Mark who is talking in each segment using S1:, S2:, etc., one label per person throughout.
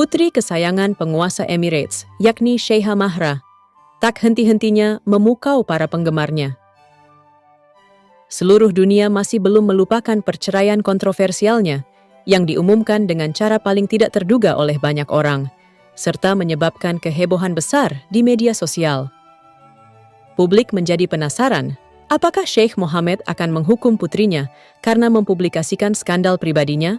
S1: Putri kesayangan penguasa Emirates, yakni Sheikha Mahra, tak henti-hentinya memukau para penggemarnya. Seluruh dunia masih belum melupakan perceraian kontroversialnya yang diumumkan dengan cara paling tidak terduga oleh banyak orang, serta menyebabkan kehebohan besar di media sosial. Publik menjadi penasaran, apakah Sheikh Mohammed akan menghukum putrinya karena mempublikasikan skandal pribadinya?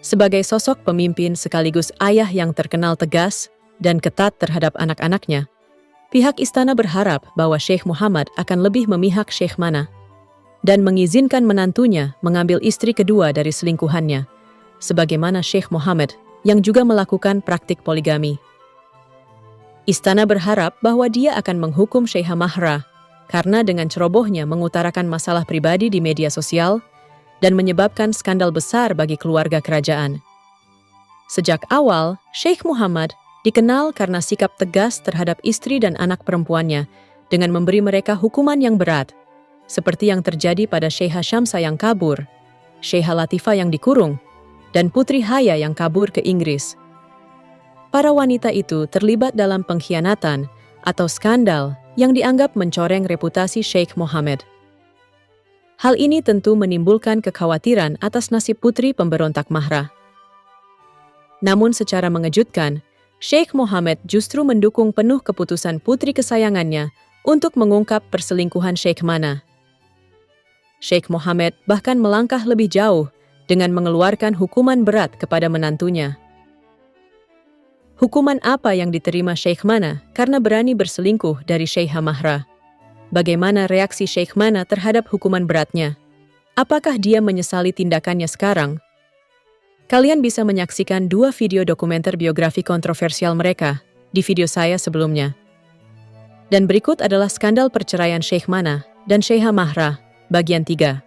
S1: Sebagai sosok pemimpin sekaligus ayah yang terkenal tegas dan ketat terhadap anak-anaknya, pihak istana berharap bahwa Sheikh Mohammed akan lebih memihak Sheikh Mana dan mengizinkan menantunya mengambil istri kedua dari selingkuhannya, sebagaimana Sheikh Mohammed yang juga melakukan praktik poligami. Istana berharap bahwa dia akan menghukum Sheikha Mahra karena dengan cerobohnya mengutarakan masalah pribadi di media sosial dan menyebabkan skandal besar bagi keluarga kerajaan. Sejak awal, Sheikh Mohammed dikenal karena sikap tegas terhadap istri dan anak perempuannya dengan memberi mereka hukuman yang berat, seperti yang terjadi pada Sheikha Syamsa yang kabur, Sheikha Latifah yang dikurung, dan Putri Haya yang kabur ke Inggris. Para wanita itu terlibat dalam pengkhianatan atau skandal yang dianggap mencoreng reputasi Sheikh Mohammed. Hal ini tentu menimbulkan kekhawatiran atas nasib putri pemberontak Mahra. Namun secara mengejutkan, Sheikh Mohammed justru mendukung penuh keputusan putri kesayangannya untuk mengungkap perselingkuhan Sheikh Mana. Sheikh Mohammed bahkan melangkah lebih jauh dengan mengeluarkan hukuman berat kepada menantunya. Hukuman apa yang diterima Sheikh Mana karena berani berselingkuh dari Sheikha Mahra? Bagaimana reaksi Sheikh Mana terhadap hukuman beratnya? Apakah dia menyesali tindakannya sekarang? Kalian bisa menyaksikan 2 video dokumenter biografi kontroversial mereka di video saya sebelumnya. Dan berikut adalah skandal perceraian Sheikh Mana dan Sheikha Mahra, bagian 3.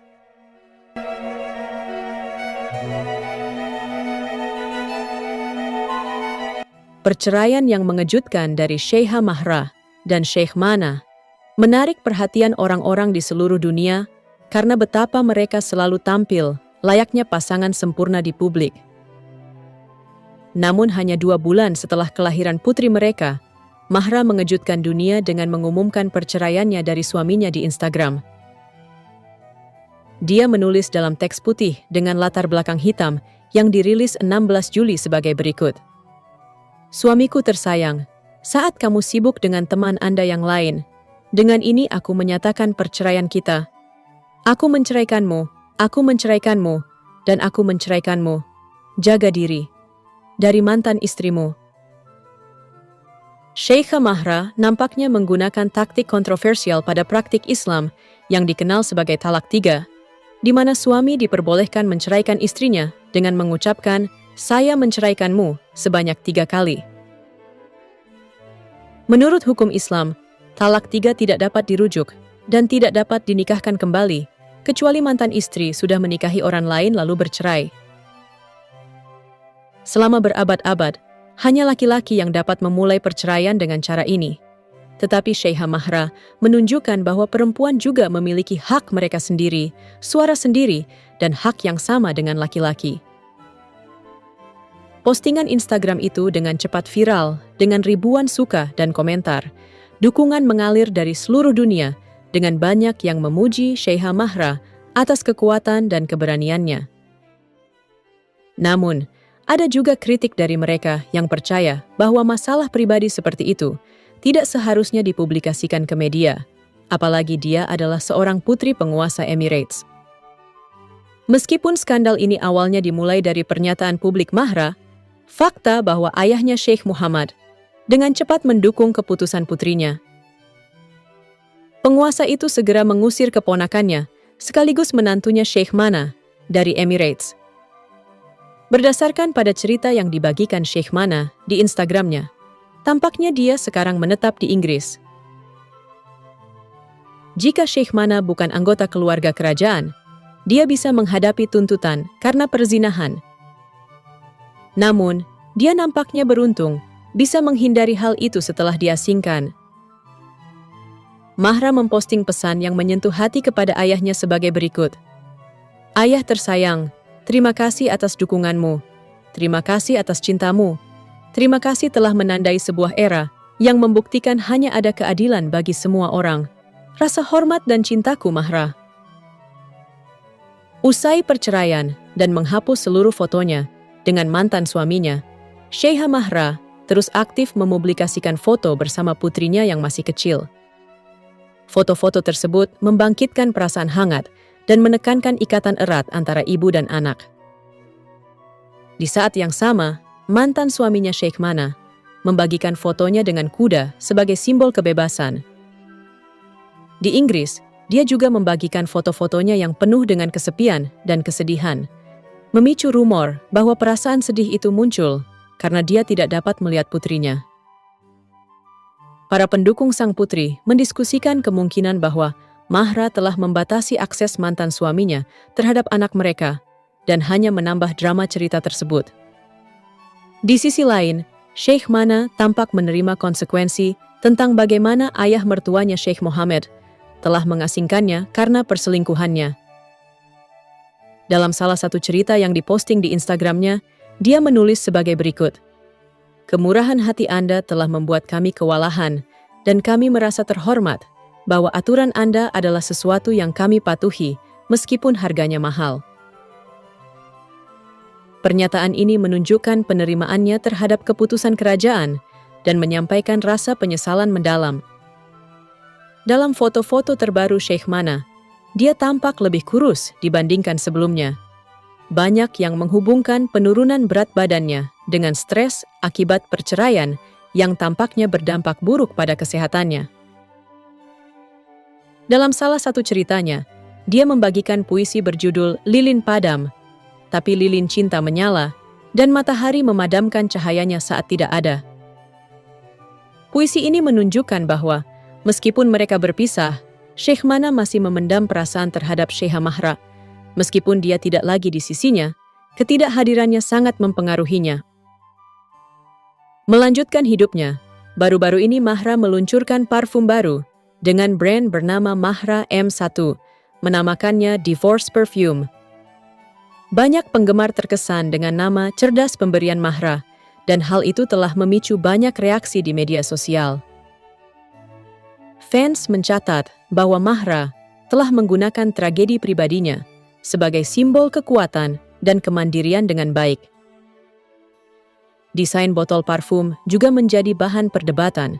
S1: Perceraian yang mengejutkan dari Sheikha Mahra dan Sheikh Mana menarik perhatian orang-orang di seluruh dunia karena betapa mereka selalu tampil layaknya pasangan sempurna di publik. Namun hanya 2 bulan setelah kelahiran putri mereka, Mahra mengejutkan dunia dengan mengumumkan perceraiannya dari suaminya di Instagram. Dia menulis dalam teks putih dengan latar belakang hitam yang dirilis 16 Juli sebagai berikut. Suamiku tersayang, saat kamu sibuk dengan teman Anda yang lain, dengan ini aku menyatakan perceraian kita. Aku menceraikanmu, dan aku menceraikanmu. Jaga diri. Dari mantan istrimu. Sheikha Mahra nampaknya menggunakan taktik kontroversial pada praktik Islam yang dikenal sebagai talak 3, di mana suami diperbolehkan menceraikan istrinya dengan mengucapkan, "Saya menceraikanmu," sebanyak 3 kali. Menurut hukum Islam, talak 3 tidak dapat dirujuk dan tidak dapat dinikahkan kembali, kecuali mantan istri sudah menikahi orang lain lalu bercerai. Selama berabad-abad, hanya laki-laki yang dapat memulai perceraian dengan cara ini. Tetapi Sheikha Mahra menunjukkan bahwa perempuan juga memiliki hak mereka sendiri, suara sendiri, dan hak yang sama dengan laki-laki. Postingan Instagram itu dengan cepat viral, dengan ribuan suka dan komentar. Dukungan mengalir dari seluruh dunia dengan banyak yang memuji Sheikha Mahra atas kekuatan dan keberaniannya. Namun, ada juga kritik dari mereka yang percaya bahwa masalah pribadi seperti itu tidak seharusnya dipublikasikan ke media, apalagi dia adalah seorang putri penguasa Emirates. Meskipun skandal ini awalnya dimulai dari pernyataan publik Mahra, fakta bahwa ayahnya Sheikh Mohammed dengan cepat mendukung keputusan putrinya. Penguasa itu segera mengusir keponakannya, sekaligus menantunya Sheikh Mana, dari Emirates. Berdasarkan pada cerita yang dibagikan Sheikh Mana di Instagramnya, tampaknya dia sekarang menetap di Inggris. Jika Sheikh Mana bukan anggota keluarga kerajaan, dia bisa menghadapi tuntutan karena perzinahan. Namun, dia nampaknya beruntung bisa menghindari hal itu setelah diasingkan. Mahra memposting pesan yang menyentuh hati kepada ayahnya sebagai berikut. Ayah tersayang, terima kasih atas dukunganmu. terima kasih atas cintamu. Terima kasih telah menandai sebuah era yang membuktikan hanya ada keadilan bagi semua orang. Rasa hormat dan cintaku, Mahra. Usai perceraian dan menghapus seluruh fotonya dengan mantan suaminya, Syekha Mahra terus aktif mempublikasikan foto bersama putrinya yang masih kecil. Foto-foto tersebut membangkitkan perasaan hangat dan menekankan ikatan erat antara ibu dan anak. Di saat yang sama, mantan suaminya Sheikh Mana membagikan fotonya dengan kuda sebagai simbol kebebasan. Di Inggris, dia juga membagikan foto-fotonya yang penuh dengan kesepian dan kesedihan, memicu rumor bahwa perasaan sedih itu muncul karena dia tidak dapat melihat putrinya. Para pendukung sang putri mendiskusikan kemungkinan bahwa Mahra telah membatasi akses mantan suaminya terhadap anak mereka dan hanya menambah drama cerita tersebut. Di sisi lain, Sheikh Mana tampak menerima konsekuensi tentang bagaimana ayah mertuanya Sheikh Mohammed telah mengasingkannya karena perselingkuhannya. Dalam salah satu cerita yang diposting di Instagramnya, dia menulis sebagai berikut. Kemurahan hati Anda telah membuat kami kewalahan, dan kami merasa terhormat bahwa aturan Anda adalah sesuatu yang kami patuhi, meskipun harganya mahal. Pernyataan ini menunjukkan penerimaannya terhadap keputusan kerajaan dan menyampaikan rasa penyesalan mendalam. Dalam foto-foto terbaru Sheikh Mana, dia tampak lebih kurus dibandingkan sebelumnya. Banyak yang menghubungkan penurunan berat badannya dengan stres akibat perceraian yang tampaknya berdampak buruk pada kesehatannya. Dalam salah satu ceritanya, dia membagikan puisi berjudul Lilin Padam, tapi lilin cinta menyala dan matahari memadamkan cahayanya saat tidak ada. Puisi ini menunjukkan bahwa meskipun mereka berpisah, Sheikh Mana masih memendam perasaan terhadap Syekha Mahra. Meskipun dia tidak lagi di sisinya, ketidakhadirannya sangat mempengaruhinya. Melanjutkan hidupnya, baru-baru ini Mahra meluncurkan parfum baru dengan brand bernama Mahra M1, menamakannya Divorce Perfume. Banyak penggemar terkesan dengan nama cerdas pemberian Mahra, dan hal itu telah memicu banyak reaksi di media sosial. Fans mencatat bahwa Mahra telah menggunakan tragedi pribadinya sebagai simbol kekuatan dan kemandirian dengan baik. Desain botol parfum juga menjadi bahan perdebatan,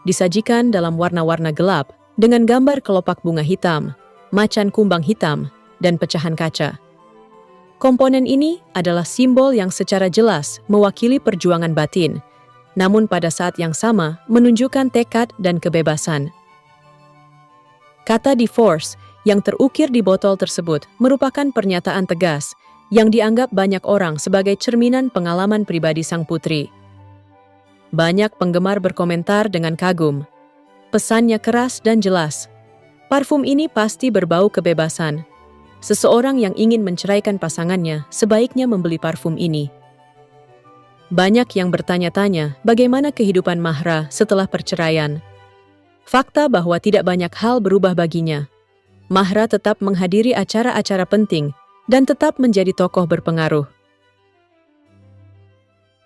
S1: disajikan dalam warna-warna gelap dengan gambar kelopak bunga hitam, macan kumbang hitam, dan pecahan kaca. Komponen ini adalah simbol yang secara jelas mewakili perjuangan batin, namun pada saat yang sama menunjukkan tekad dan kebebasan. Kata divorce yang terukir di botol tersebut merupakan pernyataan tegas yang dianggap banyak orang sebagai cerminan pengalaman pribadi sang putri. Banyak penggemar berkomentar dengan kagum. Pesannya keras dan jelas. Parfum ini pasti berbau kebebasan. Seseorang yang ingin menceraikan pasangannya sebaiknya membeli parfum ini. Banyak yang bertanya-tanya bagaimana kehidupan Mahra setelah perceraian. Fakta bahwa tidak banyak hal berubah baginya. Mahra tetap menghadiri acara-acara penting dan tetap menjadi tokoh berpengaruh.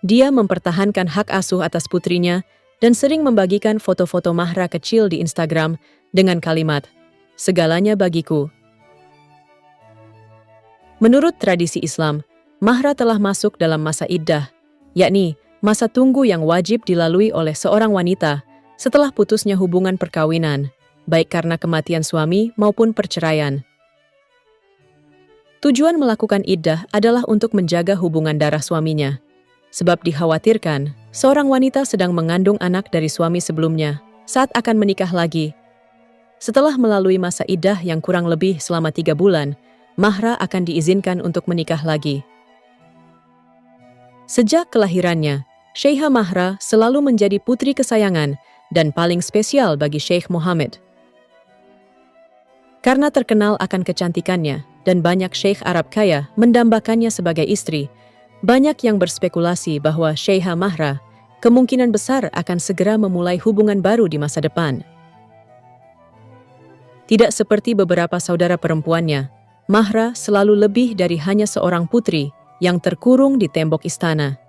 S1: Dia mempertahankan hak asuh atas putrinya dan sering membagikan foto-foto Mahra kecil di Instagram dengan kalimat, "Segalanya bagiku." Menurut tradisi Islam, Mahra telah masuk dalam masa iddah, yakni masa tunggu yang wajib dilalui oleh seorang wanita setelah putusnya hubungan perkawinan, baik karena kematian suami maupun perceraian. Tujuan melakukan iddah adalah untuk menjaga hubungan darah suaminya, sebab dikhawatirkan seorang wanita sedang mengandung anak dari suami sebelumnya saat akan menikah lagi. Setelah melalui masa iddah yang kurang lebih selama 3 bulan, Mahra akan diizinkan untuk menikah lagi. Sejak kelahirannya, Syekha Mahra selalu menjadi putri kesayangan dan paling spesial bagi Sheikh Mohammed. Karena terkenal akan kecantikannya dan banyak Sheikh Arab kaya mendambakannya sebagai istri, banyak yang berspekulasi bahwa Syekha Mahra kemungkinan besar akan segera memulai hubungan baru di masa depan. Tidak seperti beberapa saudara perempuannya, Mahra selalu lebih dari hanya seorang putri yang terkurung di tembok istana.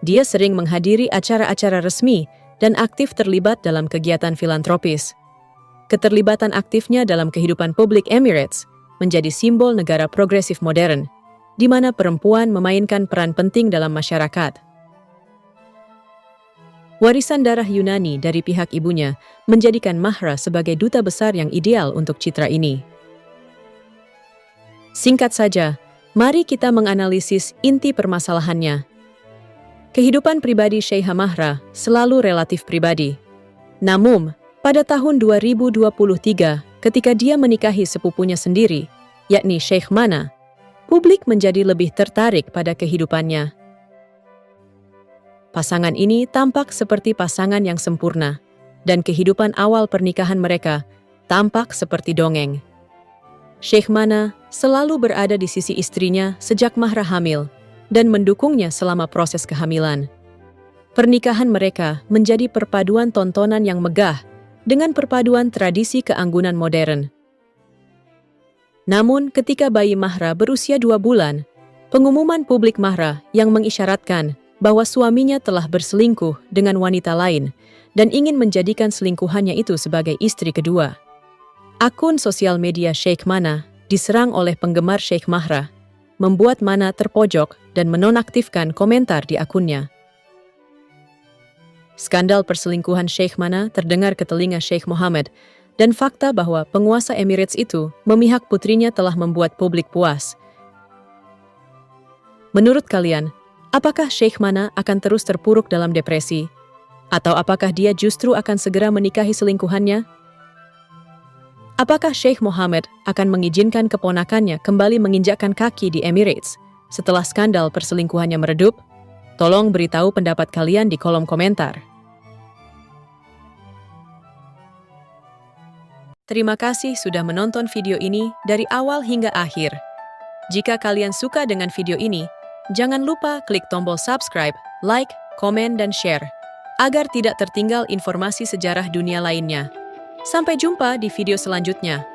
S1: Dia sering menghadiri acara-acara resmi dan aktif terlibat dalam kegiatan filantropis. Keterlibatan aktifnya dalam kehidupan publik Emirates menjadi simbol negara progresif modern, di mana perempuan memainkan peran penting dalam masyarakat. Warisan darah Yunani dari pihak ibunya menjadikan Mahra sebagai duta besar yang ideal untuk citra ini. Singkat saja, mari kita menganalisis inti permasalahannya. Kehidupan pribadi Syekha Mahra selalu relatif pribadi. Namun, pada tahun 2023, ketika dia menikahi sepupunya sendiri, yakni Sheikh Mana, publik menjadi lebih tertarik pada kehidupannya. Pasangan ini tampak seperti pasangan yang sempurna, dan kehidupan awal pernikahan mereka tampak seperti dongeng. Sheikh Mana selalu berada di sisi istrinya sejak Mahra hamil dan mendukungnya selama proses kehamilan. Pernikahan mereka menjadi perpaduan tontonan yang megah dengan perpaduan tradisi keanggunan modern. Namun ketika bayi Mahra berusia 2 bulan, pengumuman publik Mahra yang mengisyaratkan bahwa suaminya telah berselingkuh dengan wanita lain dan ingin menjadikan selingkuhannya itu sebagai istri kedua. Akun sosial media Sheikh Mana diserang oleh penggemar Sheikh Mahra, membuat Mana terpojok dan menonaktifkan komentar di akunnya. Skandal perselingkuhan Sheikh Mana terdengar ke telinga Sheikh Mohammed, dan fakta bahwa penguasa Emirates itu memihak putrinya telah membuat publik puas. Menurut kalian, apakah Sheikh Mana akan terus terpuruk dalam depresi? Atau apakah dia justru akan segera menikahi selingkuhannya? Apakah Sheikh Mohammed akan mengizinkan keponakannya kembali menginjakkan kaki di Emirates setelah skandal perselingkuhannya meredup? Tolong beritahu pendapat kalian di kolom komentar. Terima kasih sudah menonton video ini dari awal hingga akhir. Jika kalian suka dengan video ini, jangan lupa klik tombol subscribe, like, komen, dan share, agar tidak tertinggal informasi sejarah dunia lainnya. Sampai jumpa di video selanjutnya.